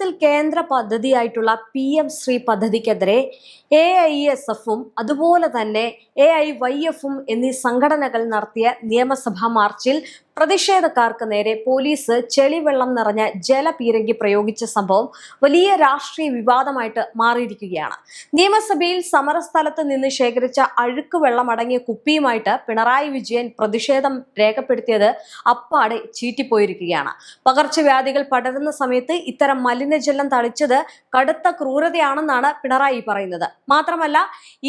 കേരളത്തിൽ കേന്ദ്ര പദ്ധതിയായിട്ടുള്ള PM ശ്രീ പദ്ധതിക്കെതിരെ AISF-ഉം അതുപോലെ തന്നെ AIYF-ഉം എന്നീ സംഘടനകൾ നടത്തിയ നിയമസഭാ മാർച്ചിൽ പ്രതിഷേധക്കാർക്ക് നേരെ പോലീസ് ചെളിവെള്ളം നിറഞ്ഞ ജലപീരങ്കി പ്രയോഗിച്ച സംഭവം വലിയ രാഷ്ട്രീയ വിവാദമായിട്ട് മാറിയിരിക്കുകയാണ്. നിയമസഭയിൽ സമരസ്ഥലത്ത് നിന്ന് ശേഖരിച്ച അഴുക്ക് വെള്ളം അടങ്ങിയ കുപ്പിയുമായിട്ട് പിണറായി വിജയൻ പ്രതിഷേധം രേഖപ്പെടുത്തിയത് അപ്പാടെ ചീറ്റിപ്പോയിരിക്കുകയാണ്. പകർച്ചവ്യാധികൾ പടരുന്ന സമയത്ത് ഇത്തരം മലിനജലം തളിച്ചത് കടുത്ത ക്രൂരതയാണെന്നാണ് പിണറായി പറയുന്നത്. മാത്രമല്ല,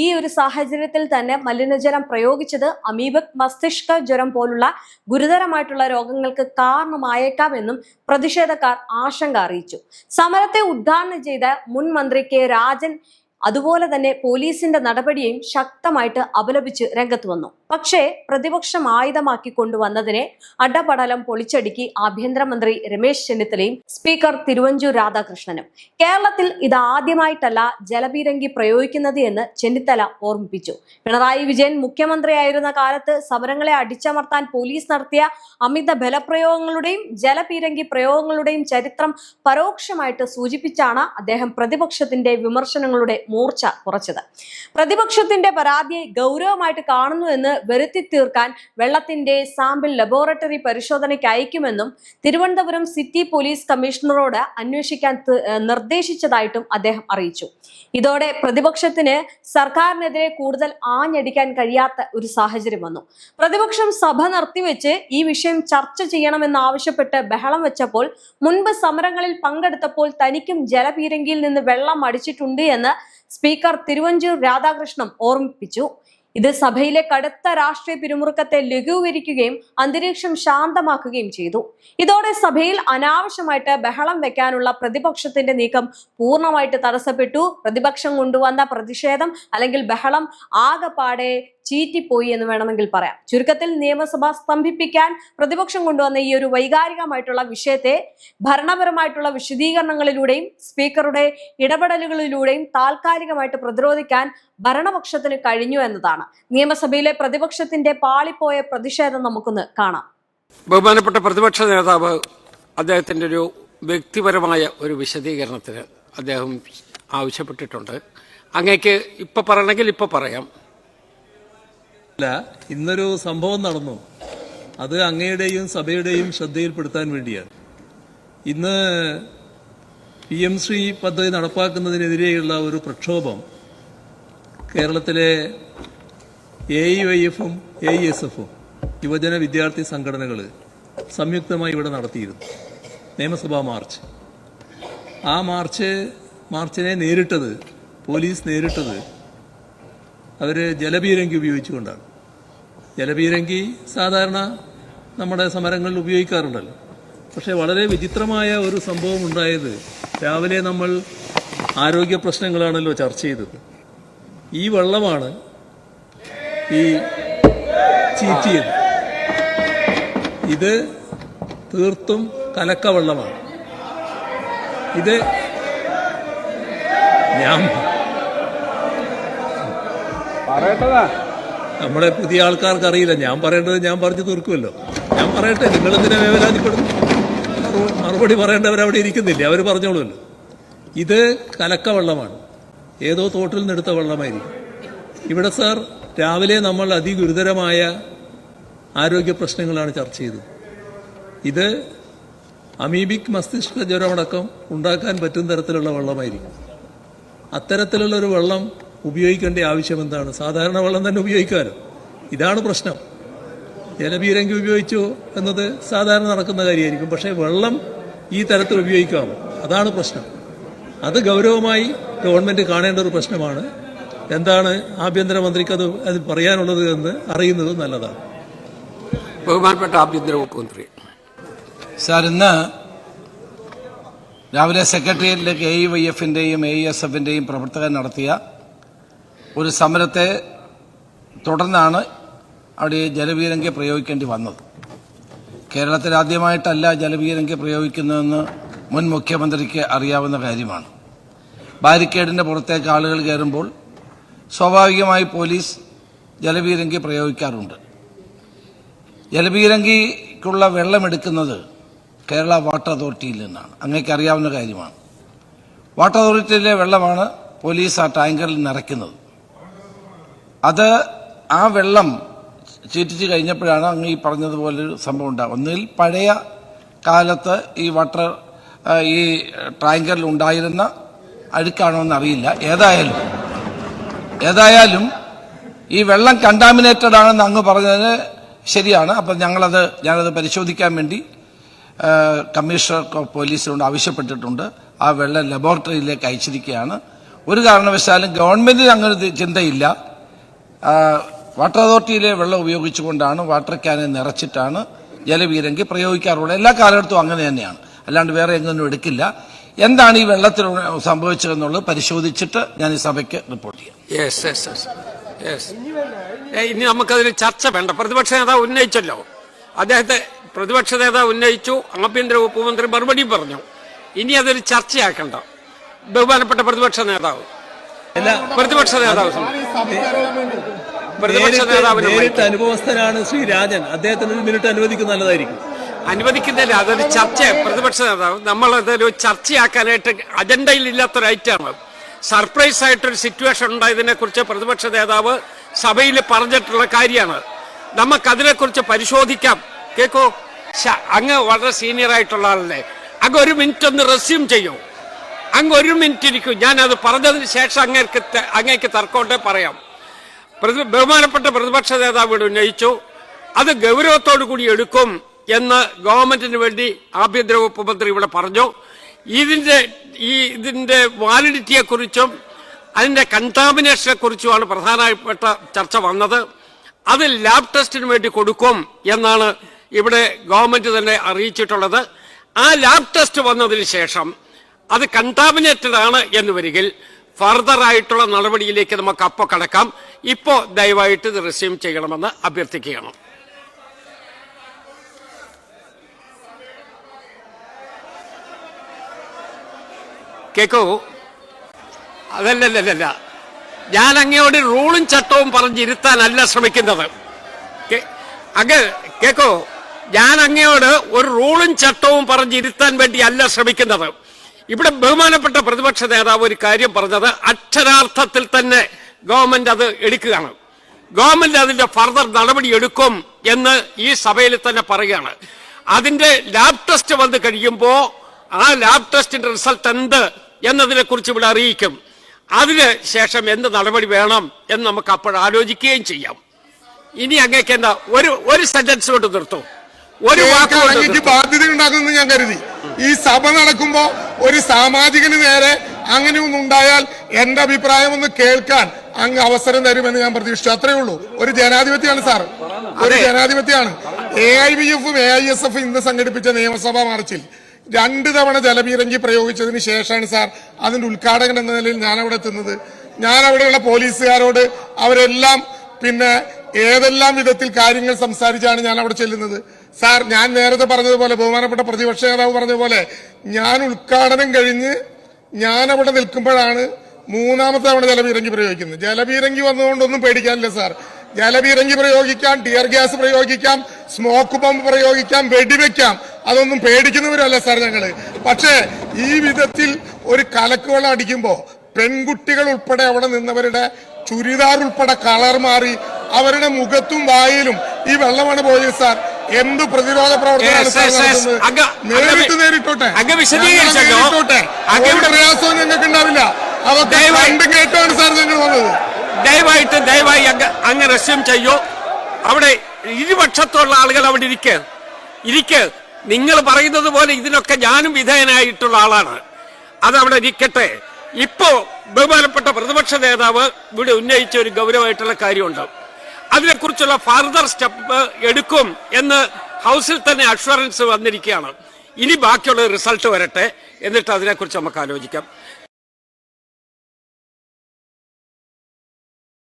ഈ ഒരു സാഹചര്യത്തിൽ തന്നെ മലിനജലം പ്രയോഗിച്ചത് അമീബിക് മസ്തിഷ്ക ജ്വരം പോലുള്ള ഗുരുതരമായിട്ടുള്ള രോഗങ്ങൾക്ക് കാരണമായേക്കാമെന്നും പ്രതിഷേധക്കാർ ആശങ്ക അറിയിച്ചു. സമരത്തെ ഉദ്ഘാടനം ചെയ്ത മുൻ മന്ത്രി കെ രാജൻ അതുപോലെ തന്നെ പോലീസിന്റെ നടപടിയെയും ശക്തമായിട്ട് അപലപിച്ച് രംഗത്ത് വന്നു. പക്ഷേ പ്രതിപക്ഷം ആയുധമാക്കി കൊണ്ടുവന്നതിനെ അടപടലം പൊളിച്ചടുക്കി ആഭ്യന്തരമന്ത്രി രമേശ് ചെന്നിത്തലയും സ്പീക്കർ തിരുവഞ്ചൂർ രാധാകൃഷ്ണനും. കേരളത്തിൽ ഇതാദ്യമായിട്ടല്ല ജലപീരങ്കി പ്രയോഗിക്കുന്നത് എന്ന് ചെന്നിത്തല ഓർമ്മിപ്പിച്ചു. പിണറായി വിജയൻ മുഖ്യമന്ത്രിയായിരുന്ന കാലത്ത് സമരങ്ങളെ അടിച്ചമർത്താൻ പോലീസ് നടത്തിയ അമിത ബലപ്രയോഗങ്ങളുടെയും ജലപീരങ്കി പ്രയോഗങ്ങളുടെയും ചരിത്രം പരോക്ഷമായിട്ട് സൂചിപ്പിച്ചാണ് അദ്ദേഹം പ്രതിപക്ഷത്തിന്റെ വിമർശനങ്ങളുടെ മൂർച്ച കുറച്ചത്. പ്രതിപക്ഷത്തിന്റെ പരാതിയെ ഗൗരവമായിട്ട് കാണുന്നു എന്ന് വരുത്തി തീർക്കാൻ വെള്ളത്തിന്റെ സാമ്പിൾ ലബോറട്ടറി പരിശോധനയ്ക്ക് അയക്കുമെന്നും തിരുവനന്തപുരം സിറ്റി പോലീസ് കമ്മീഷണറോട് അന്വേഷിക്കാൻ നിർദ്ദേശിച്ചതായിട്ടും അദ്ദേഹം അറിയിച്ചു. ഇതോടെ പ്രതിപക്ഷത്തിന് സർക്കാരിനെതിരെ കൂടുതൽ ആഞ്ഞടിക്കാൻ കഴിയാത്ത ഒരു സാഹചര്യം വന്നു. പ്രതിപക്ഷം സഭ നിർത്തിവെച്ച് ഈ വിഷയം ചർച്ച ചെയ്യണമെന്നാവശ്യപ്പെട്ട് ബഹളം വെച്ചപ്പോൾ മുൻപ് സമരങ്ങളിൽ പങ്കെടുത്തപ്പോൾ തനിക്കും ജലപീരങ്കിയിൽ നിന്ന് വെള്ളം അടിച്ചിട്ടുണ്ട് എന്ന് സ്പീക്കർ തിരുവഞ്ചൂർ രാധാകൃഷ്ണൻ ഓർമ്മിപ്പിച്ചു. ഇത് സഭയിലെ കടുത്ത രാഷ്ട്രീയ പിരിമുറുക്കത്തെ ലഘൂകരിക്കുകയും അന്തരീക്ഷം ശാന്തമാക്കുകയും ചെയ്തു. ഇതോടെ സഭയിൽ അനാവശ്യമായിട്ട് ബഹളം വെക്കാനുള്ള പ്രതിപക്ഷത്തിന്റെ നീക്കം പൂർണ്ണമായിട്ട് തടസ്സപ്പെട്ടു. പ്രതിപക്ഷം കൊണ്ടുവന്ന പ്രതിഷേധം അല്ലെങ്കിൽ ബഹളം ആകെപ്പാടെ ചീറ്റിപ്പോയി എന്ന് വേണമെങ്കിൽ പറയാം. ചുരുക്കത്തിൽ നിയമസഭ സ്തംഭിപ്പിക്കാൻ പ്രതിപക്ഷം കൊണ്ടുവന്ന ഈ ഒരു വൈകാരികമായിട്ടുള്ള വിഷയത്തെ ഭരണപരമായിട്ടുള്ള വിശദീകരണങ്ങളിലൂടെയും സ്പീക്കറുടെ ഇടപെടലുകളിലൂടെയും താൽക്കാലികമായിട്ട് പ്രതിരോധിക്കാൻ ഭരണപക്ഷത്തിന് കഴിഞ്ഞു എന്നതാണ്. നിയമസഭയിലെ പ്രതിപക്ഷത്തിന്റെ പാളിപ്പോയ പ്രതിഷേധം നമുക്കൊന്ന് കാണാം. ബഹുമാനപ്പെട്ട പ്രതിപക്ഷ നേതാവ് അദ്ദേഹത്തിന്റെ ഒരു വ്യക്തിപരമായ ഒരു വിശദീകരണത്തിന് അദ്ദേഹം ആവശ്യപ്പെട്ടിട്ടുണ്ട്. അങ്ങേക്ക് ഇപ്പൊ പറയണമെങ്കിൽ ഇപ്പൊ പറയാം. ഇന്നൊരു സംഭവം നടന്നു, അത് അങ്ങയുടെയും സഭയുടെയും ശ്രദ്ധയിൽപ്പെടുത്താൻ വേണ്ടിയാണ്. ഇന്ന് PM ശ്രീ പദ്ധതി നടപ്പാക്കുന്നതിനെതിരെയുള്ള ഒരു പ്രക്ഷോഭം കേരളത്തിലെ AIYF-ഉം AISF-ഉം യുവജന വിദ്യാർത്ഥി സംഘടനകൾ സംയുക്തമായി ഇവിടെ നടത്തിയിരുന്നു. നിയമസഭാ മാർച്ച്. ആ മാർച്ചിനെ പോലീസ് നേരിട്ടത് അവർ ജലപീരങ്കി ഉപയോഗിച്ചുകൊണ്ടാണ്. ജലപീരങ്കി സാധാരണ നമ്മുടെ സമരങ്ങളിൽ ഉപയോഗിക്കാറുണ്ടല്ലോ. പക്ഷേ വളരെ വിചിത്രമായ ഒരു സംഭവം ഉണ്ടായത്, രാവിലെ നമ്മൾ ആരോഗ്യ പ്രശ്നങ്ങളാണല്ലോ ചർച്ച ചെയ്തത്. ഈ വെള്ളമാണ് ഈ ചീറ്റിയത്. ഇത് തീർത്തും കലക്കവെള്ളമാണ്. ഇത് നമ്മുടെ പുതിയ ആൾക്കാർക്ക് അറിയില്ല. ഞാൻ പറയേണ്ടത് ഞാൻ പറഞ്ഞു തീർക്കുമല്ലോ. ഞാൻ പറയട്ടെ, നിങ്ങളെന്തിനാ വേവലാതിപ്പെടുന്നു? മറുപടി പറയേണ്ടവരവിടെ ഇരിക്കുന്നില്ല, അവർ പറഞ്ഞോളൂല്ലോ. ഇത് കലക്കവെള്ളമാണ്, ഏതോ തോട്ടിൽ നിന്നെടുത്ത വെള്ളമായിരിക്കും. ഇവിടെ സാർ രാവിലെ നമ്മൾ അതിഗുരുതരമായ ആരോഗ്യ പ്രശ്നങ്ങളാണ് ചർച്ച ചെയ്തത്. ഇത് അമീബിക് മസ്തിഷ്ക ജ്വരമടക്കം ഉണ്ടാക്കാൻ പറ്റുന്ന തരത്തിലുള്ള വെള്ളമായിരിക്കും. അത്തരത്തിലുള്ളൊരു വെള്ളം ഉപയോഗിക്കേണ്ട ആവശ്യം എന്താണ്? സാധാരണ വെള്ളം തന്നെ ഉപയോഗിക്കാമല്ലോ. ഇതാണ് പ്രശ്നം. ജലപീരങ്കി ഉപയോഗിച്ചു എന്നത് സാധാരണ നടക്കുന്ന കാര്യമായിരിക്കും, പക്ഷേ വെള്ളം ഈ തരത്തിൽ ഉപയോഗിക്കാമോ? അതാണ് പ്രശ്നം. അത് ഗൗരവമായി ഗവൺമെന്റ് കാണേണ്ട ഒരു പ്രശ്നമാണ്. എന്താണ് ആഭ്യന്തരമന്ത്രിക്ക് അത് പറയാനുള്ളത് എന്ന് അറിയുന്നത് നല്ലതാണ്. ബഹുമാനപ്പെട്ട ആഭ്യന്തര വകുപ്പ് മന്ത്രി സാർ, ഇന്ന് രാവിലെ സെക്രട്ടേറിയറ്റിലേക്ക് AIYF-ന്റെയും AISF-ന്റെയും പ്രവർത്തകർ നടത്തിയ ഒരു സമരത്തെ തുടർന്നാണ് അവിടെ ജലപീരങ്കി പ്രയോഗിക്കേണ്ടി വന്നത്. കേരളത്തിൽ ആദ്യമായിട്ടല്ല ജലപീരങ്കി പ്രയോഗിക്കുന്നതെന്ന് മുൻ മുഖ്യമന്ത്രിക്ക് അറിയാവുന്ന കാര്യമാണ്. ബാരിക്കേഡിന്റെ പുറത്തേക്ക് ആളുകൾ കയറുമ്പോൾ സ്വാഭാവികമായി പോലീസ് ജലപീരങ്കി പ്രയോഗിക്കാറുണ്ട്. ജലപീരങ്കിക്കുള്ള വെള്ളമെടുക്കുന്നത് കേരള വാട്ടർ അതോറിറ്റിയിൽ നിന്നാണ്. അങ്ങേക്ക് അറിയാവുന്ന കാര്യമാണ്. വാട്ടർ അതോറിറ്റിയിലെ വെള്ളമാണ് പോലീസ് ആ ടാങ്കറിൽ നിറയ്ക്കുന്നത്. അത് ആ വെള്ളം ചീറ്റിച്ച് കഴിഞ്ഞപ്പോഴാണ് അങ്ങ് ഈ പറഞ്ഞതുപോലൊരു സംഭവം ഉണ്ടാകും. ഒന്നിൽ പഴയ കാലത്ത് ഈ ഈ ടാങ്കറിൽ ഉണ്ടായിരുന്ന അഴുക്കാണോ എന്നറിയില്ല. ഏതായാലും ഈ വെള്ളം കണ്ടാമിനേറ്റഡ് ആണെന്ന് അങ്ങ് പറഞ്ഞതിന് ശരിയാണ്. അപ്പം ഞാനത് പരിശോധിക്കാൻ വേണ്ടി കമ്മീഷണർ ഓഫ് പോലീസിനോട് ആവശ്യപ്പെട്ടിട്ടുണ്ട്. ആ വെള്ളം ലബോറട്ടറിയിലേക്ക് അയച്ചിരിക്കുകയാണ്. ഒരു കാരണവശാലും ഗവൺമെന്റിന് അങ്ങനെ ചിന്തയില്ല. വാട്ടർ അതോറിറ്റിയിലെ വെള്ളം ഉപയോഗിച്ചുകൊണ്ടാണ് വാട്ടർ ക്യാനെ നിറച്ചിട്ടാണ് ജലപീരങ്കി പ്രയോഗിക്കാറുള്ളത്. എല്ലാ കാലഘട്ടവും അങ്ങനെ തന്നെയാണ്, അല്ലാണ്ട് വേറെ എങ്ങൊന്നും എടുക്കില്ല. എന്താണ് ഈ വെള്ളത്തിൽ സംഭവിച്ചതെന്നുള്ളത് പരിശോധിച്ചിട്ട് ഞാൻ ഈ സഭയ്ക്ക് റിപ്പോർട്ട് ചെയ്യാം. ഇനി നമുക്കതിന് ചർച്ച വേണ്ട. പ്രതിപക്ഷ നേതാവ് ഉന്നയിച്ചല്ലോ, അദ്ദേഹത്തെ പ്രതിപക്ഷ നേതാവ് ഉന്നയിച്ചു, ആഭ്യന്തര വകുപ്പ് മന്ത്രി മറുപടി പറഞ്ഞു. ഇനി അതൊരു ചർച്ചയാക്കണ്ട. ബഹുമാനപ്പെട്ട പ്രതിപക്ഷ നേതാവ് നേരിട്ട് അനുഭവസ്ഥനാണ് ശ്രീ രാജൻ. അദ്ദേഹത്തിന് ഒരു മിനിറ്റ് അനുവദിക്കുന്നത് നല്ലതായിരിക്കും. അനുവദിക്കുന്നില്ല, അതൊരു ചർച്ച. പ്രതിപക്ഷ നേതാവ് നമ്മളതൊരു ചർച്ചയാക്കാനായിട്ട് അജണ്ടയിൽ ഇല്ലാത്തൊരു ഐറ്റമാണ്. സർപ്രൈസ് ആയിട്ടൊരു സിറ്റുവേഷൻ ഉണ്ടായതിനെ കുറിച്ച് പ്രതിപക്ഷ നേതാവ് സഭയിൽ പറഞ്ഞിട്ടുള്ള കാര്യമാണ്. നമുക്കതിനെക്കുറിച്ച് പരിശോധിക്കാം. കേക്കോ, അങ്ങ് വളരെ സീനിയർ ആയിട്ടുള്ള ആളല്ലേ, അങ്ങ് ഒരു മിനിറ്റ് ഒന്ന് റെസ്യൂം ചെയ്യൂ. അങ്ങ് ഒരു മിനിറ്റ് ഇരിക്കും. ഞാനത് പറഞ്ഞതിന് ശേഷം അങ്ങേക്ക് തർക്കമുണ്ടേ പറയാം. ബഹുമാനപ്പെട്ട പ്രതിപക്ഷ നേതാവ് ഉന്നയിച്ചു, അത് ഗൗരവത്തോടു കൂടി എടുക്കും എന്ന് ഗവൺമെന്റിന് വേണ്ടി ആഭ്യന്തര വകുപ്പ് മന്ത്രി ഇവിടെ പറഞ്ഞു. ഇതിന്റെ വാലിഡിറ്റിയെക്കുറിച്ചും അതിന്റെ കണ്ടാമിനേഷനെ കുറിച്ചുമാണ് പ്രധാനപ്പെട്ട ചർച്ച വന്നത്. അത് ലാബ് ടെസ്റ്റിന് വേണ്ടി കൊടുക്കും എന്നാണ് ഇവിടെ ഗവൺമെന്റ് തന്നെ അറിയിച്ചിട്ടുള്ളത്. ആ ലാബ് ടെസ്റ്റ് വന്നതിന് ശേഷം അത് കണ്ടാമിനേറ്റഡ് ആണ് എന്ന് വരികിൽ ഫർദർ ആയിട്ടുള്ള നടപടിയിലേക്ക് നമുക്ക് അപ്പോൾ കടക്കാം. ഇപ്പോ ദയവായിട്ട് ഇത് റിസ്യൂം ചെയ്യണമെന്ന് അഭ്യർത്ഥിക്കുകയാണ്. കേക്കോ, അതല്ല, ഞാൻ അങ്ങയോട് റൂളും ചട്ടവും പറഞ്ഞിരുത്താനല്ല ശ്രമിക്കുന്നത്. കേക്കോ, ഞാൻ അങ്ങയോട് ഒരു റൂളും ചട്ടവും പറഞ്ഞിരുത്താൻ വേണ്ടി അല്ല ശ്രമിക്കുന്നത്. ഇവിടെ ബഹുമാനപ്പെട്ട പ്രതിപക്ഷ നേതാവ് ഒരു കാര്യം പറഞ്ഞത് അക്ഷരാർത്ഥത്തിൽ തന്നെ ഗവൺമെന്റ് അത് എടുക്കുകയാണ്. ഗവൺമെന്റ് അതിന്റെ ഫർദർ നടപടി എടുക്കും എന്ന് ഈ സഭയിൽ തന്നെ പറയുകയാണ്. അതിന്റെ ലാബ് ടെസ്റ്റ് വന്നു കഴിയുമ്പോൾ ആ ലാബ് ടെസ്റ്റിന്റെ റിസൾട്ട് എന്ത് എന്നതിനെ കുറിച്ച് ഇവിടെ അറിയിക്കും. അതിന് ശേഷം എന്ത് നടപടി വേണം എന്ന് നമുക്ക് അപ്പോൾ ആലോചിക്കുകയും ചെയ്യാം. ഇനി അങ്ങേക്ക് എന്താ ഒരു സെന്റൻസ് കൊണ്ട് നിർത്തും, ഒരു വാക്ക് ബാധ്യത ഉണ്ടാകുമെന്ന് ഞാൻ കരുതി. ഈ സഭ നടക്കുമ്പോ ഒരു സാമാജികന് നേരെ അങ്ങനെയൊന്നും ഉണ്ടായാൽ എന്റെ അഭിപ്രായം ഒന്ന് കേൾക്കാൻ അങ്ങ് അവസരം തരുമെന്ന് ഞാൻ പ്രതീക്ഷിച്ചു. അത്രേ ഉള്ളൂ. ഒരു ജനാധിപത്യമാണ് സാർ, ഒരു ജനാധിപത്യമാണ്. AIVF-ഉം AISF ഇന്ന് സംഘടിപ്പിച്ച നിയമസഭാ മാർച്ചിൽ 2 തവണ ജലപീരങ്കി പ്രയോഗിച്ചതിന് ശേഷമാണ് സാർ അതിന്റെ ഉദ്ഘാടകൻ എന്ന നിലയിൽ ഞാൻ അവിടെ എത്തുന്നത്. ഞാൻ അവിടെയുള്ള പോലീസുകാരോട് അവരെല്ലാം ഏതെല്ലാം വിധത്തിൽ കാര്യങ്ങൾ സംസാരിച്ചാണ് ഞാൻ അവിടെ ചെല്ലുന്നത്. സാർ, ഞാൻ നേരത്തെ പറഞ്ഞതുപോലെ, ബഹുമാനപ്പെട്ട പ്രതിപക്ഷ നേതാവ് പറഞ്ഞതുപോലെ, ഞാൻ ഉദ്ഘാടനം കഴിഞ്ഞ് ഞാൻ അവിടെ നിൽക്കുമ്പോഴാണ് 3ാമത്തെ തവണ ജലപീരങ്കി പ്രയോഗിക്കുന്നത്. ജലപീരങ്കി വന്നതുകൊണ്ടൊന്നും പേടിക്കാനില്ല സാർ. ജലപീരങ്കി പ്രയോഗിക്കാം, ടിയർ ഗ്യാസ് പ്രയോഗിക്കാം, സ്മോക്ക് ബോംബ് പ്രയോഗിക്കാം, വെടിവെക്കാം. അതൊന്നും പേടിക്കുന്നവരല്ല സാർ ഞങ്ങള്. പക്ഷേ ഈ വിധത്തിൽ ഒരു കലക്കുവെള്ളം അടിക്കുമ്പോ പെൺകുട്ടികൾ ഉൾപ്പെടെ അവിടെ നിന്നവരുടെ ചുരിദാർ ഉൾപ്പെടെ കളർ മാറി അവരുടെ മുഖത്തും വായിലും ഈ വെള്ളമാണ് പോയത് സാർ. എന്ത് പ്രതിരോധ പ്രവർത്തനമാണ് സാർ നടത്തുന്നത്? നേരിട്ടോട്ടെ, ഒരു പ്രയാസവും ഞങ്ങൾക്ക് ഉണ്ടാവില്ല. അതൊക്കെ കണ്ടും കേട്ടാണ് സാർ ഞങ്ങൾ വന്നത്. ദയവായി അങ്ങ് റെസ്യൂം ചെയ്യൂ. അവിടെ ഇരുപക്ഷത്തുള്ള ആളുകൾ അവിടെ ഇരിക്കെ. നിങ്ങൾ പറയുന്നത് പോലെ ഇതിനൊക്കെ ഞാനും വിധേയനായിട്ടുള്ള ആളാണ്. അതവിടെ ഇരിക്കട്ടെ. ഇപ്പോ ബഹുമാനപ്പെട്ട പ്രതിപക്ഷ നേതാവ് ഇവിടെ ഉന്നയിച്ച ഒരു ഗൗരവമായിട്ടുള്ള കാര്യമുണ്ട്. അതിനെക്കുറിച്ചുള്ള ഫർദർ സ്റ്റെപ്പ് എടുക്കും എന്ന് ഹൗസിൽ തന്നെ അഷ്വറൻസ് വന്നിരിക്കുകയാണ്. ഇനി ബാക്കിയുള്ള റിസൾട്ട് വരട്ടെ, എന്നിട്ട് അതിനെക്കുറിച്ച് നമുക്ക് ആലോചിക്കാം.